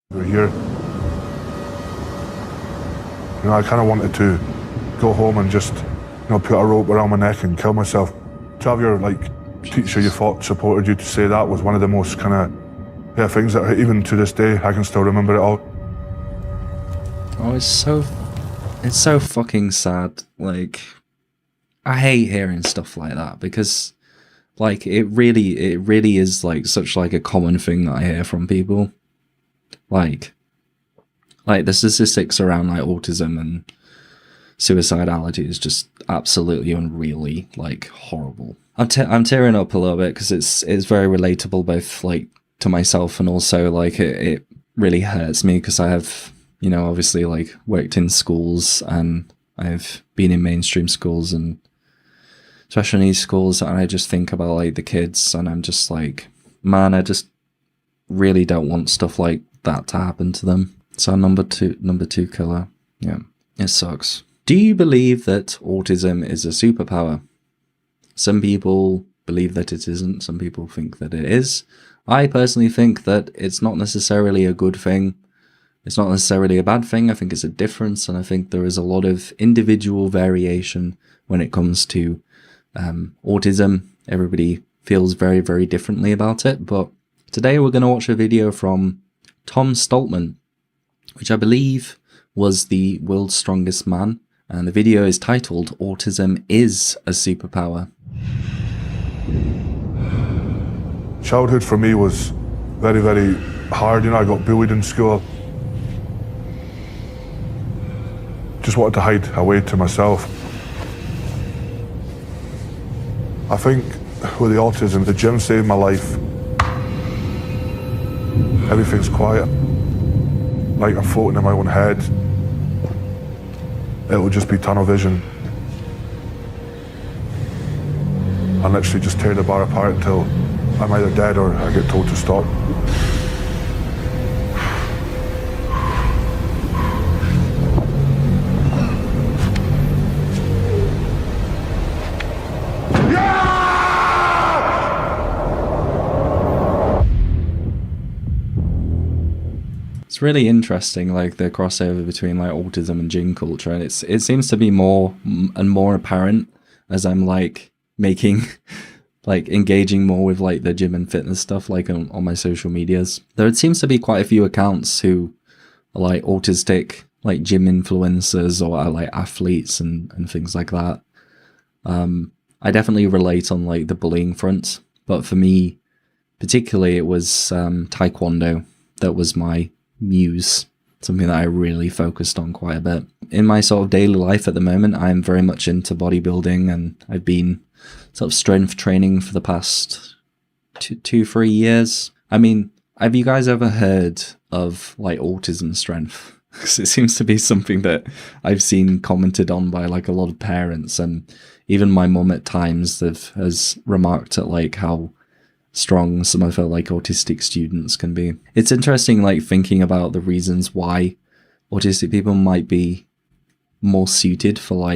We're here. I kind of wanted to go home and just, put a rope around my neck and kill myself. To have your, teacher you thought supported you to say that was one of the most things that even to this day, I can still remember it all. Oh, it's so fucking sad. I hate hearing stuff like that because, it really is, such, a common thing that I hear from people. The statistics around, autism and suicidality is just absolutely unreally, horrible. I'm tearing up a little bit because it's very relatable, both, to myself and also, it really hurts me because I have, obviously, worked in schools and I've been in mainstream schools and special needs schools, and I just think about, the kids, and I'm just man, I just really don't want stuff like that to happen to them. So number two killer. Yeah, it sucks. Do you believe that autism is a superpower? Some people believe that it isn't. Some people think that it is. I personally think that it's not necessarily a good thing. It's not necessarily a bad thing. I think it's a difference, and I think there is a lot of individual variation when it comes to autism. Everybody feels very, very differently about it. But today we're going to watch a video from Tom Stoltman, which I believe was the world's strongest man. And the video is titled, "Autism is a Superpower." Childhood for me was very, very hard. I got bullied in school. Just wanted to hide away to myself. I think with the autism, the gym saved my life. Everything's quiet. I'm floating in my own head. It'll just be tunnel vision. I literally just tear the bar apart until I'm either dead or I get told to stop. It's really interesting, the crossover between autism and gym culture, and it seems to be more and more apparent as I'm making engaging more with the gym and fitness stuff on my social medias. There seems to be quite a few accounts who are autistic, gym influencers or are athletes and things like that. I definitely relate on the bullying front, but for me particularly it was Taekwondo that was my muse, something that I really focused on quite a bit. In my sort of daily life at the moment, I'm very much into bodybuilding, and I've been sort of strength training for the past 2-3 years. I mean, have you guys ever heard of autism strength? Because it seems to be something that I've seen commented on by a lot of parents, and even my mum at times has remarked at how strong some of her autistic students can be. It's interesting thinking about the reasons why autistic people might be more suited for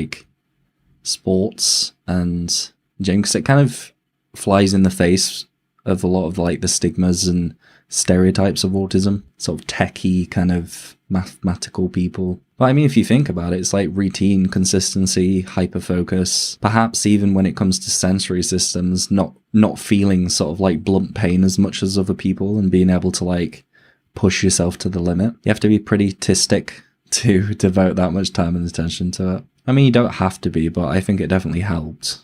sports and gym, because it kind of flies in the face of a lot of the stigmas and stereotypes of autism, sort of techie kind of mathematical people. But I mean, if you think about it, it's routine, consistency, hyper-focus, perhaps even when it comes to sensory systems, not feeling sort of blunt pain as much as other people, and being able to push yourself to the limit. You have to be pretty autistic to devote that much time and attention to it. I mean, you don't have to be, but I think it definitely helped.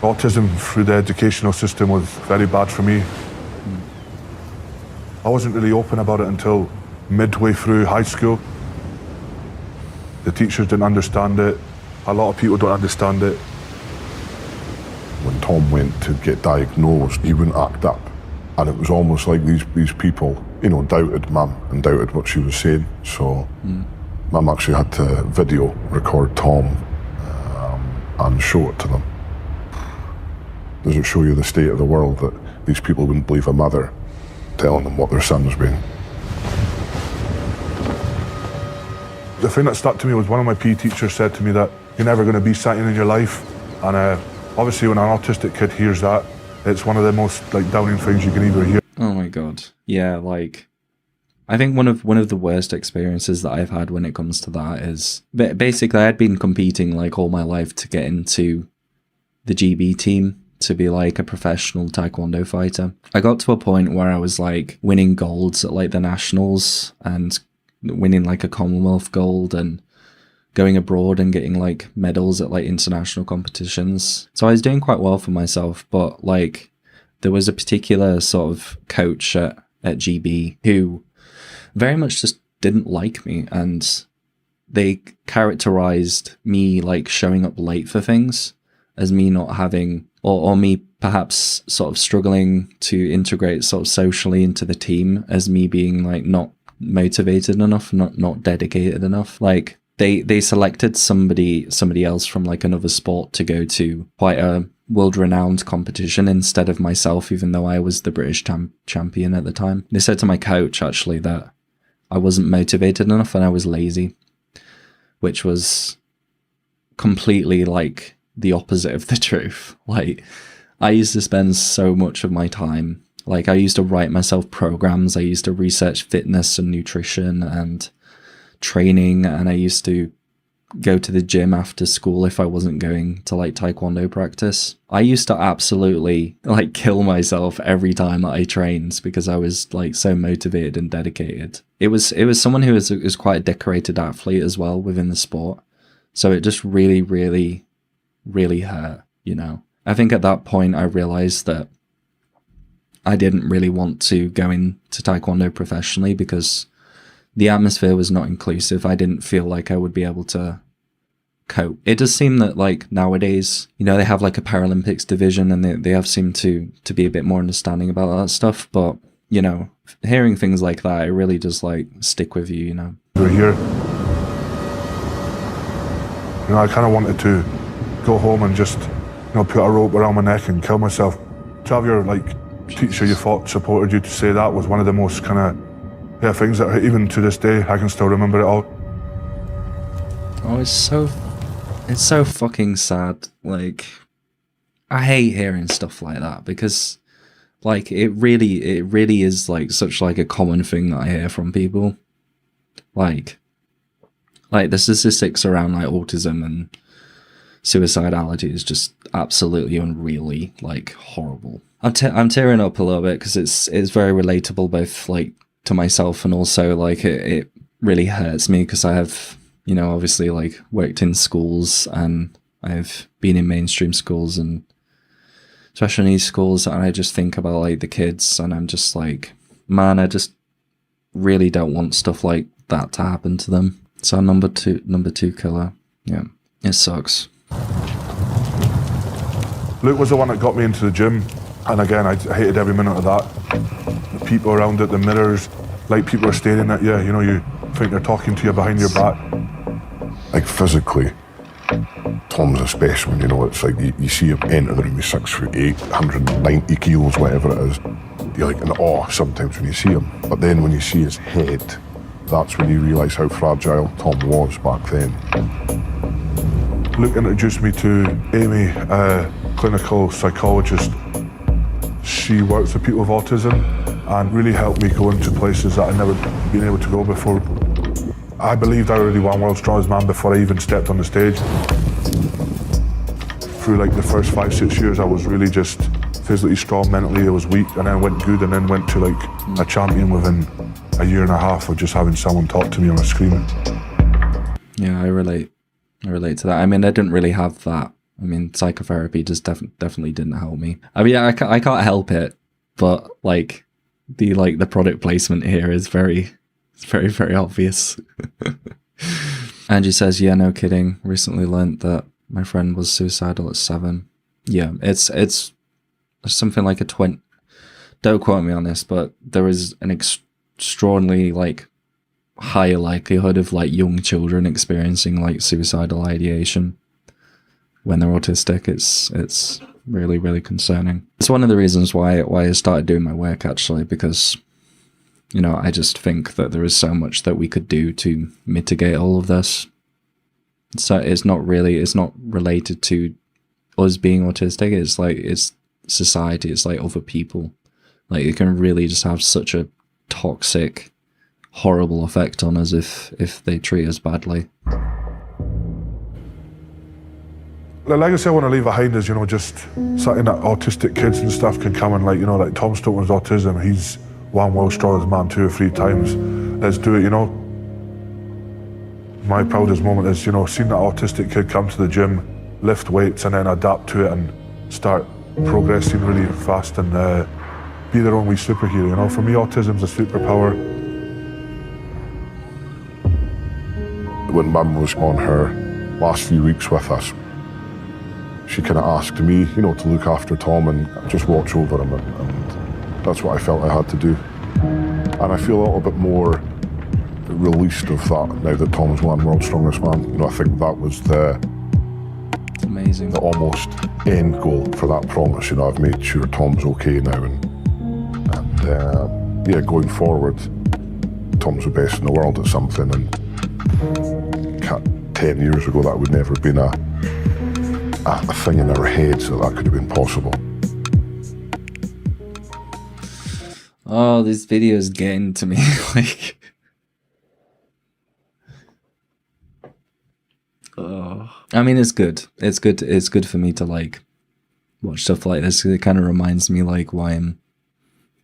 Autism through the educational system was very bad for me. I wasn't really open about it until midway through high school. The teachers didn't understand it. A lot of people don't understand it. When Tom went to get diagnosed, he wouldn't act up. And it was almost like these people, doubted Mum and doubted what she was saying. So Mum actually had to video record Tom and show it to them. Does it show you the state of the world that these people wouldn't believe a mother telling them what their son's been? The thing that stuck to me was one of my PE teachers said to me that you're never going to be something in your life. And obviously when an autistic kid hears that, It's one of the most like downing things you can either hear. Oh my god. Yeah, like I think one of the worst experiences that I've had when it comes to that is basically I had been competing like all my life to get into the GB team to be like a professional taekwondo fighter. I got to a point where I was like winning golds at like the nationals and winning like a Commonwealth gold and going abroad and getting like medals at like international competitions. So I was doing quite well for myself, but like there was a particular sort of coach at GB who very much just didn't like me, and they characterized me like showing up late for things as me not having, or me perhaps sort of struggling to integrate sort of socially into the team as me being like not motivated enough, not dedicated enough. Like they selected somebody else from like another sport to go to quite a world-renowned competition instead of myself, even though I was the British champion at the time. They said to my coach actually that I wasn't motivated enough and I was lazy, which was completely like the opposite of the truth. Like I used to spend so much of my time, like I used to write myself programs, I used to research fitness and nutrition and training, and I used to go to the gym after school if I wasn't going to like taekwondo practice. I used to absolutely like kill myself every time that I trained because I was like so motivated and dedicated. It was someone who is quite a decorated athlete as well within the sport. So it just really, really, really hurt, you know. I think at that point I realized that I didn't really want to go into taekwondo professionally because the atmosphere was not inclusive. I didn't feel like I would be able to cope. It does seem that like nowadays, you know, they have like a Paralympics division and they have seemed to be a bit more understanding about that stuff. But, you know, hearing things like that, it really does like stick with you, you know. We're here. You know, I kind of wanted to go home and just, you know, put a rope around my neck and kill myself. To have your like teacher you thought supported you to say that was one of the most kind of things that even to this day I can still remember it all. Oh, it's so fucking sad. Like, I hate hearing stuff like that because, like, it really is like such like a common thing that I hear from people. Like the statistics around like autism and suicidality is just absolutely unreally like horrible. I'm tearing up a little bit because it's very relatable, both like to myself and also like it really hurts me because I have, you know, obviously like worked in schools and I've been in mainstream schools and special needs schools, and I just think about like the kids and I'm just like, man, I just really don't want stuff like that to happen to them. So number two killer. Yeah, it sucks. Luke was the one that got me into the gym, and again I hated every minute of that. The people around it, the mirrors, like people are staring at you, you know, you think they're talking to you behind your back. Like physically, Tom's a specimen, you know. It's like you see him enter the room, he's 6'8", 190 kilos, whatever it is. You're like in awe sometimes when you see him. But then when you see his head, that's when you realise how fragile Tom was back then. Luke introduced me to Amy, a clinical psychologist. She works with people with autism and really helped me go into places that I'd never been able to go before. I believed I already won World's Strongest Man before I even stepped on the stage. Through like the first 5-6 years, I was really just physically strong, mentally I was weak, and then went good and then went to like a champion within a year and a half of just having someone talk to me on a screen. Yeah, I relate to that. I mean, I didn't really have that. I mean, psychotherapy just definitely didn't help me. I mean, I can't help it, but like the product placement here is very obvious. Angie says, yeah, no kidding. Recently learnt that my friend was suicidal at 7. Yeah, it's something like a 20. Don't quote me on this, but there is an extraordinarily like higher likelihood of like young children experiencing like suicidal ideation when they're autistic. It's really, really concerning. It's one of the reasons why I started doing my work, actually, because, you know, I just think that there is so much that we could do to mitigate all of this. So it's not related to us being autistic. It's society, it's like other people. Like it can really just have such a toxic, horrible effect on us if they treat us badly. Like I say, I want to leave behind is, you know, just something that autistic kids and stuff can come and, like, you know, like Tom Stoltman's autism, he's won World's Strongest Man 2 or 3 times. Let's do it, you know. My proudest moment is, you know, seeing that autistic kid come to the gym, lift weights and then adapt to it and start progressing really fast and be their own wee superhero, you know. For me, autism's a superpower. When Mum was on her last few weeks with us, she kind of asked me, you know, to look after Tom and just watch over him, and that's what I felt I had to do. And I feel a little bit more released of that now that Tom's won World's Strongest Man. You know, I think that was It's amazing. the almost end goal for that promise. You know, I've made sure Tom's okay now, and yeah, going forward, Tom's the best in the world at something, and 10 years ago that would never have been a thing in our heads that could have been possible. Oh, this video is getting to me. Like, oh, I mean, it's good. It's good. It's good for me to like watch stuff like this. It kind of reminds me like why I'm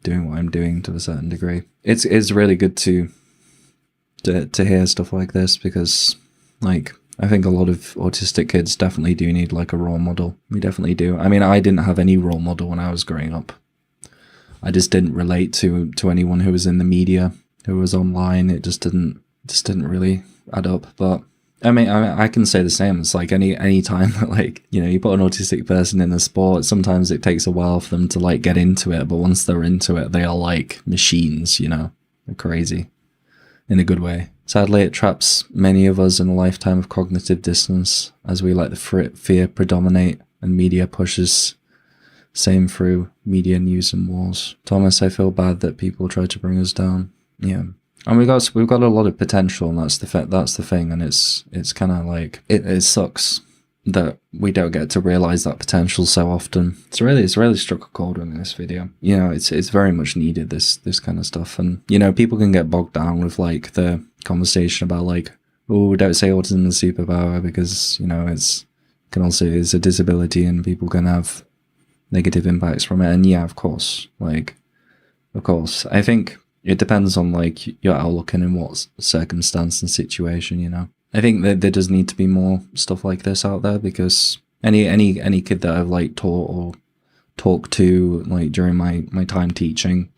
doing what I'm doing to a certain degree. It's really good to hear stuff like this, because like I think a lot of autistic kids definitely do need like a role model. We definitely do. I mean, I didn't have any role model when I was growing up. I just didn't relate to anyone who was in the media, who was online. It just didn't really add up. But I mean, I can say the same. It's like any time that, like, you know, you put an autistic person in a sport, sometimes it takes a while for them to like get into it. But once they're into it, they are like machines, you know. They're crazy in a good way. Sadly, it traps many of us in a lifetime of cognitive dissonance as we let the fear predominate and media pushes same through media, news and wars. Thomas, I feel bad that people try to bring us down. Yeah. And we've got a lot of potential, and that's the thing, and it's kind of like it sucks that we don't get to realize that potential so often. It's really struck a chord in this video. You know, it's very much needed, this kind of stuff. And you know, people can get bogged down with like the conversation about like, oh, don't say autism is a superpower, because you know it's a disability and people can have negative impacts from it. And yeah, of course, I think it depends on like your outlook and in what circumstance and situation, you know. I think that there does need to be more stuff like this out there, because any kid that I've like taught or talked to like during my time teaching,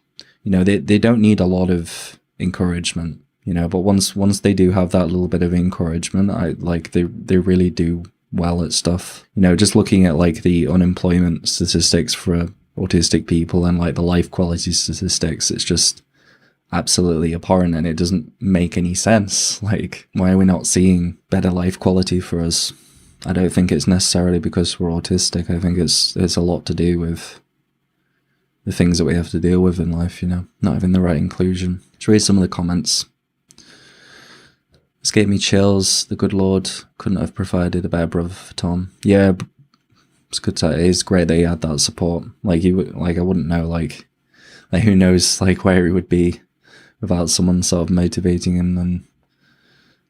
you know, they don't need a lot of encouragement, you know, but once they do have that little bit of encouragement, they really do well at stuff. You know, just looking at like the unemployment statistics for autistic people and like the life quality statistics, it's just absolutely abhorrent, and it doesn't make any sense. Like, why are we not seeing better life quality for us? I don't think it's necessarily because we're autistic. I think it's a lot to do with the things that we have to deal with in life, you know, not having the right inclusion. Let's read some of the comments. This gave me chills. The good Lord couldn't have provided a better brother for Tom. Yeah, it's good to, it's great that he had that support. Like, I wouldn't know, like who knows, like, where he would be without someone sort of motivating him and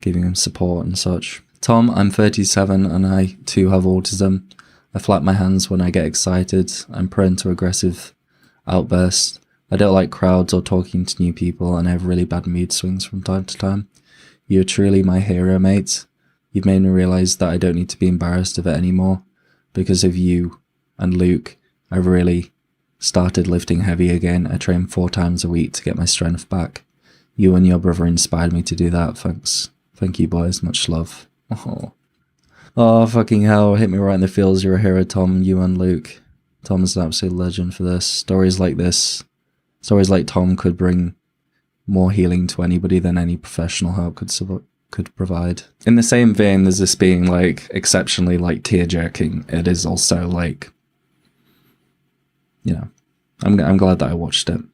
giving him support and such. Tom, I'm 37 and I too have autism. I flap my hands when I get excited. I'm prone to aggressive outbursts. I don't like crowds or talking to new people, and I have really bad mood swings from time to time. You're truly my hero, mate. You've made me realise that I don't need to be embarrassed of it anymore. Because of you and Luke, I've really started lifting heavy again. I train 4 times a week to get my strength back. You and your brother inspired me to do that. Thanks. Thank you, boys. Much love. Oh, fucking hell. Hit me right in the feels. You're a hero, Tom. You and Luke. Tom is an absolute legend for this. Stories like this, stories like Tom could bring more healing to anybody than any professional help could provide. In the same vein as this being like exceptionally like tear-jerking, it is also like, you know, I'm glad that I watched it.